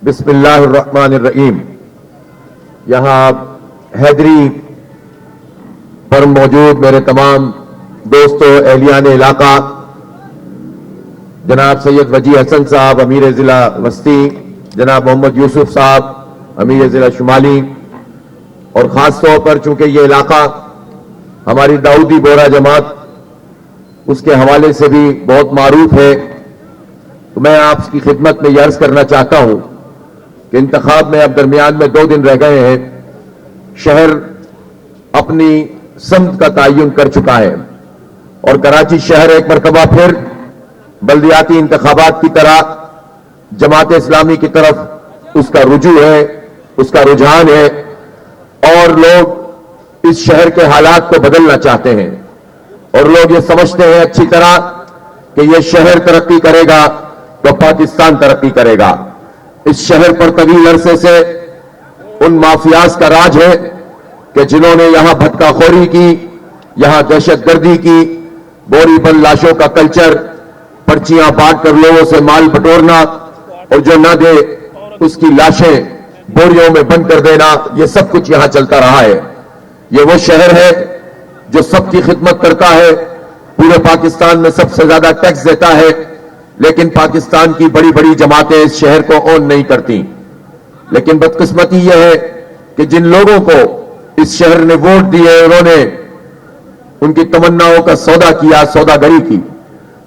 बिस्मिल्लाहिर्रहमानिर्रहीम। यहाँ हैदरी पर मौजूद मेरे तमाम दोस्तों, एहलियान इलाका, जनाब सैयद वजी हसन साहब अमीर ज़िला वस्ती, जनाब मोहम्मद यूसुफ साहब अमीर ज़िला शुमाली, और ख़ास तौर पर चूंकि ये इलाका हमारी दाऊदी बोरा जमात उसके हवाले से भी बहुत मारूफ है, तो मैं आपकी खिदमत में ये अर्ज करना चाहता हूं कि इंतखाब में अब दरमियान में 2 दिन रह गए हैं। शहर अपनी समत का तयन कर चुका है और कराची शहर एक मरतबा फिर बल्दियाती इंतखाबात की तरह जमात इस्लामी की तरफ उसका रुजू है, उसका रुझान है, और लोग इस शहर के हालात को बदलना चाहते हैं और लोग ये समझते हैं अच्छी तरह कि ये शहर तरक्की करेगा तो पाकिस्तान तरक्की करेगा। इस शहर पर तवील अरसे से उन माफियाज का राज है कि जिन्होंने यहां भटकाखोरी की, यहां दहशतगर्दी की, बोरी बंद लाशों का कल्चर, पर्चियां बांट कर लोगों से माल बटोरना और जो ना दे उसकी लाशें बोरियों में बंद कर देना, यह सब कुछ यहां चलता रहा है। यह वो शहर है जो सबकी खिदमत करता है, पूरे पाकिस्तान में सबसे ज्यादा टैक्स देता है, लेकिन पाकिस्तान की बड़ी बड़ी जमातें इस शहर को ओन नहीं करती। लेकिन बदकिस्मती यह है कि जिन लोगों को इस शहर ने वोट दिए, उन्होंने उनकी तमन्नाओं का सौदा किया, सौदागरी की,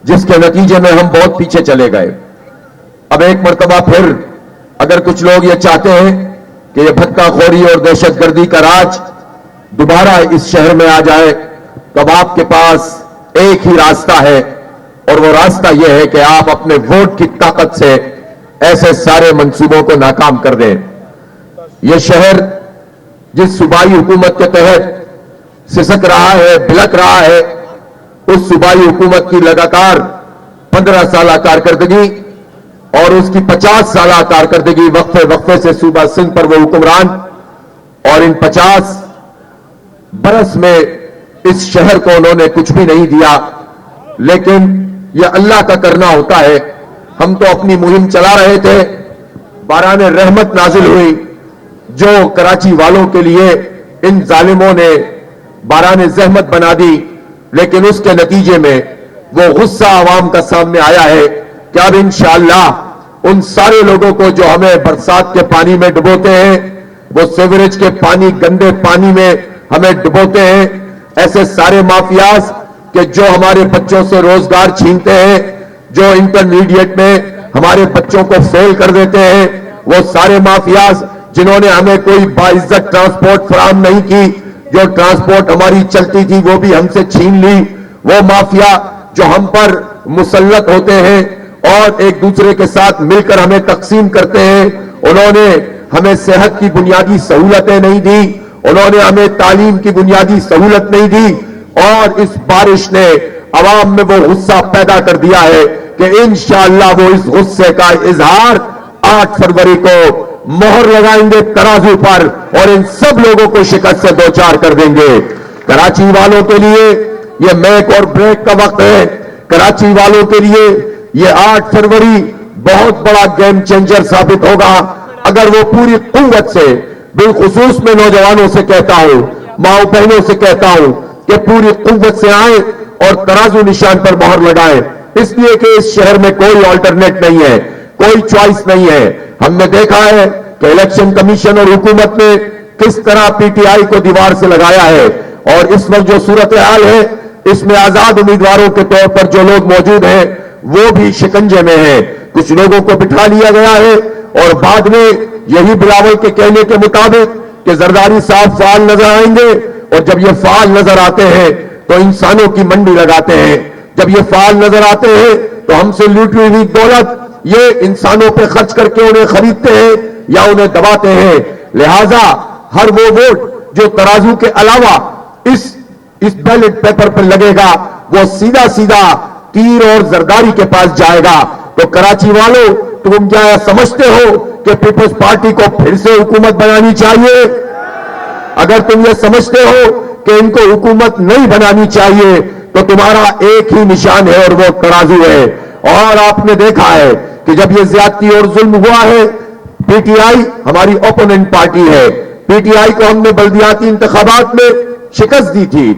जिसके नतीजे में हम बहुत पीछे चले गए। अब एक मरतबा फिर अगर कुछ लोग ये चाहते हैं कि यह भटकाखोरी और दहशतगर्दी का राज दोबारा इस शहर में आ जाए, तो अब आपके पास एक ही रास्ता है, और वो रास्ता यह है कि आप अपने वोट की ताकत से ऐसे सारे मंसूबों को नाकाम कर दें। यह शहर जिस सूबाई हुकूमत के तहत सिसक रहा है, बिलक रहा है, उस सूबाई हुकूमत की लगातार 15 साल कारकर्दगी और उसकी 50 साल कारकर्दगी, वक्फे वक्फे से सूबा सिंध पर वो हुक्मरान, और इन 50 बरस में इस शहर को उन्होंने कुछ भी नहीं दिया। लेकिन यह अल्लाह का करना होता है। हम तो अपनी मुहिम चला रहे थे, बारान रहमत नाजिल हुई, जो कराची वालों के लिए इन जालिमों ने बारान जहमत बना दी, लेकिन उसके नतीजे में वो गुस्सा आवाम का सामने आया है कि अब इंशाअल्लाह उन सारे लोगों को जो हमें बरसात के पानी में डुबोते हैं, वो सीवरेज के पानी, गंदे पानी में हमें डुबोते हैं, ऐसे सारे माफियाज कि जो हमारे बच्चों से रोजगार छीनते हैं, जो इंटरमीडिएट में हमारे बच्चों को फेल कर देते हैं, वो सारे माफियाज जिन्होंने हमें कोई बाइज्जत ट्रांसपोर्ट फराहम नहीं की, जो ट्रांसपोर्ट हमारी चलती थी वो भी हमसे छीन ली, वो माफिया जो हम पर मुसल्लत होते हैं और एक दूसरे के साथ मिलकर हमें तकसीम करते हैं, उन्होंने हमें सेहत की बुनियादी सहूलतें नहीं दी, उन्होंने हमें तालीम की बुनियादी सहूलत नहीं दी, और इस बारिश ने अवाम में वो गुस्सा पैदा कर दिया है कि इंशाअल्लाह वो इस गुस्से का इजहार 8 फरवरी को मोहर लगाएंगे तराजू पर और इन सब लोगों को शिकस्त से दो चार कर देंगे। कराची वालों के लिए ये मेक और ब्रेक का वक्त है। कराची वालों के लिए ये 8 फरवरी बहुत बड़ा गेम चेंजर साबित होगा अगर वो पूरी कुव्वत से, बिलखुसूस में नौजवानों से कहता हूं, माओ बहनों से कहता हूं कि पूरी कुव्वत से आए और तराजू निशान पर मोहर लगाएं, इसलिए कि इस शहर में कोई ऑल्टरनेट नहीं है, कोई चॉइस नहीं है। हमने देखा है कि इलेक्शन कमीशन और हुकूमत ने किस तरह पीटीआई को दीवार से लगाया है, और इस वक्त जो सूरत हाल है इसमें आजाद उम्मीदवारों के तौर पर जो लोग मौजूद हैं वो भी शिकंजे में हैं। कुछ लोगों को बिठा लिया गया है और बाद में यही बिलावल के कहने के मुताबिक कि जरदारी साहब फाल नजर आएंगे, और जब ये फाल नजर आते हैं तो इंसानों की मंडी लगाते हैं, जब ये फाल नजर आते हैं तो हमसे लूटी हुई दौलत ये इंसानों पे खर्च करके उन्हें खरीदते हैं या उन्हें दबाते हैं। लिहाजा हर वो वोट जो तराजू के अलावा इस बैलेट पेपर पर लगेगा वो सीधा सीधा तीर और जरदारी के पास जाएगा। तो कराची वालों, तुम क्या समझते हो कि पीपल्स पार्टी को फिर से हुकूमत बनानी चाहिए? अगर तुम ये समझते हो कि इनको हुकूमत नहीं बनानी चाहिए तो तुम्हारा एक ही निशान है और वो तराजू है। और आपने देखा है कि जब ये ज्यादती और जुल्म हुआ है, पीटीआई हमारी ओपोनेंट पार्टी है। पीटीआई को हमने बल्दियाती इंतखाबात में शिकस्त दी थी,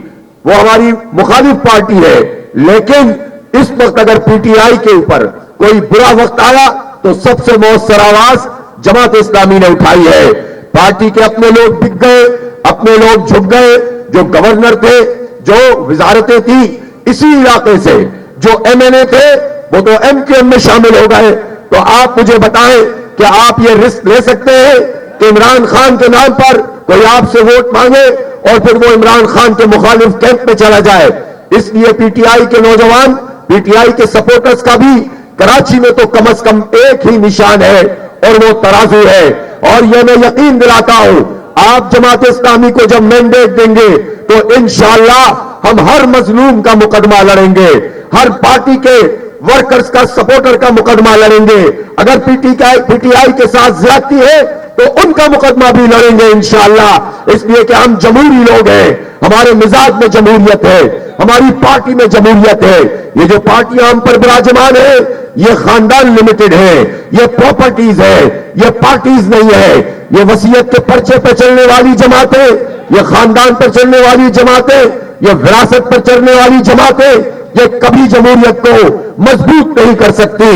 वो हमारी मुखालिफ पार्टी है। लेकिन इस वक्त अगर पीटीआई के ऊपर कोई बुरा वक्त आया तो सबसे मौसर आवाज जमात इस्लामी ने उठाई है। पार्टी के अपने लोग बिक गए, अपने लोग झुक गए। जो गवर्नर थे, जो वजारतें थी, इसी इलाके से जो एमएनए थे वो तो एमक्यूएम में शामिल हो गए। तो आप मुझे बताएं कि आप ये रिस्क ले सकते हैं कि इमरान खान के नाम पर कोई आपसे वोट मांगे और फिर वो इमरान खान के मुखालिफ कैंप में चला जाए। इसलिए पीटीआई के नौजवान, पीटीआई के सपोर्टर्स का भी कराची में तो कम से कम एक ही निशान है और वो तराजू है। और ये मैं यकीन दिलाता हूं, आप जमात इस्लामी को जब मैंडेट देंगे तो इंशाअल्लाह हम हर मजलूम का मुकदमा लड़ेंगे, हर पार्टी के वर्कर्स का, सपोर्टर का मुकदमा लड़ेंगे। अगर पीटीआई के साथ ज्यादती है तो उनका मुकदमा भी लड़ेंगे इंशाअल्लाह। इसलिए कि हम जमहूरी लोग हैं, हमारे मिजाज में जमहूरियत है, हमारी पार्टी में जमहूरियत है। ये जो पार्टियां हम पर विराजमान है ये खानदान लिमिटेड है, ये प्रॉपर्टीज है, ये पार्टीज नहीं है। ये वसीयत के पर्चे पर चलने वाली जमातें, ये खानदान पर चलने वाली जमातें, ये विरासत पर चलने वाली जमातें, ये कभी जमहूरियत को मजबूत नहीं कर सकती।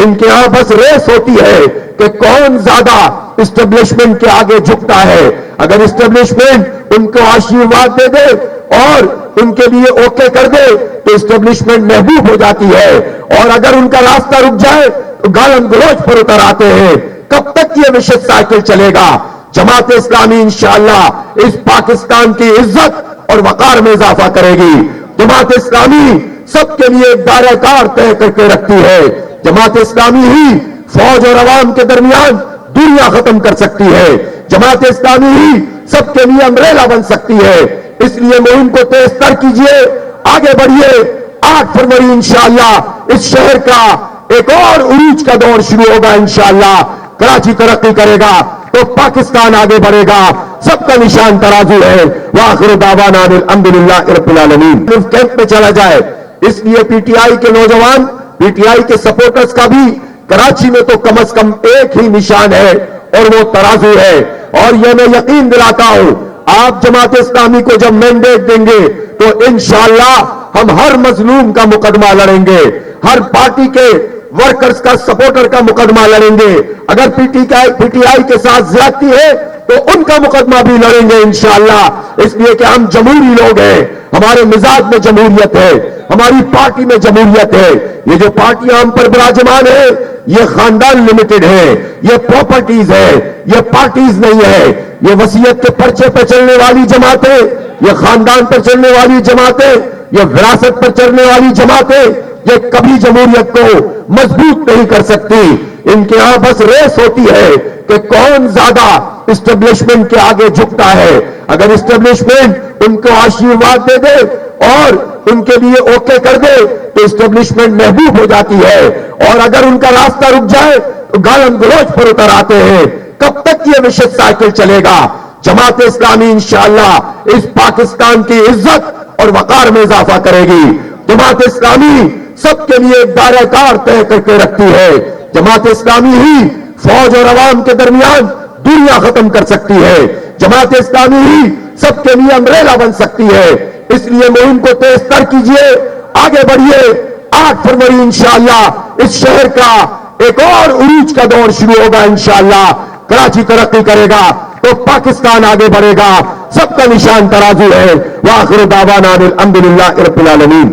इनके यहां बस रेस होती है कि कौन ज्यादा इस्टेब्लिशमेंट के आगे झुकता है। अगर इस्टेब्लिशमेंट उनको आशीर्वाद दे दे और उनके लिए ओके कर दे तो इस्टेब्लिशमेंट महबूब हो जाती है, और अगर उनका रास्ता रुक जाए तो गालन गलौज पर उतर आते हैं। कब तक ये विशेष साइकिल चलेगा? जमात इस्लामी इंशाअल्लाह इस पाकिस्तान की इज्जत और वकार में इजाफा करेगी। जमात इस्लामी सबके लिए एक दायरा-कार तय करके रखती है। जमात इस्लामी ही फौज और अवाम के दरमियान दूरियां खत्म कर सकती है। जमात इस्लामी ही सबके लिए अम्ब्रेला बन सकती है। इसलिए मुहिम को तेज तर कीजिए, आगे बढ़िए। 8 फरवरी इंशाअल्लाह इस शहर का एक और उरूज का दौर शुरू होगा इंशाअल्लाह। कराची तरक्की करेगा तो पाकिस्तान आगे बढ़ेगा। सबका निशान तराजू है। वाखिर दावाना अल्हम्दुलिल्लाह रब्बिल आलमीन। कैंप में चला जाए, इसलिए पीटीआई के नौजवान, पीटीआई के सपोर्टर्स का भी कराची में तो कम से कम एक ही निशान है और वो तराजू है। और ये मैं यकीन दिलाता हूं, आप जमात इस्लामी को जब मैंडेट देंगे तो इंशाअल्लाह हम हर मजलूम का मुकदमा लड़ेंगे, हर पार्टी के वर्कर्स का, सपोर्टर का मुकदमा लड़ेंगे। अगर पीटीआई के साथ ज्यादती है तो उनका मुकदमा भी लड़ेंगे इंशाअल्लाह। इसलिए कि हम जमहूरी लोग हैं, हमारे मिजाज में जमहूरियत है, हमारी पार्टी में जमहूरियत है। ये जो पार्टियां हम पर विराजमान है ये खानदान लिमिटेड है, ये प्रॉपर्टीज है, ये पार्टीज नहीं है। ये वसीयत के पर्चे पर चलने वाली जमातें, ये खानदान पर चलने वाली जमातें, ये विरासत पर चलने वाली जमातें, ये कभी जमहूरियत को मजबूत नहीं कर सकती। इनके यहां बस रेस होती है कि कौन ज्यादा इस्टेब्लिशमेंट के आगे झुकता है। अगर इस्टेब्लिशमेंट उनको आशीर्वाद दे दे और उनके लिए ओके कर दे तो इस्टेब्लिशमेंट महबूब हो जाती है, और अगर उनका रास्ता रुक जाए तो गालन गलौज पर उतर आते हैं। कब तक ये विशेष साइकिल चलेगा? जमात इस्लामी इंशाअल्लाह इस पाकिस्तान की इज्जत और वकार में इजाफा करेगी। जमात इस्लामी सबके लिए एक दायरा-कार तय करके रखती है। जमात इस्लामी ही फौज और अवाम के दरमियान दूरियां खत्म कर सकती है। जमात इस्लामी ही सबके लिए अम्ब्रेला बन सकती है। इसलिए मुहिम को तेज तर कीजिए, आगे बढ़िए। 8 फरवरी इंशाअल्लाह इस शहर का एक और उरूज का दौर शुरू होगा इंशाअल्लाह। कराची तरक्की करेगा तो पाकिस्तान आगे बढ़ेगा। सबका निशान तराजू है। वाखिर दावाना अल्हम्दुलिल्लाह रब्बिल आलमीन।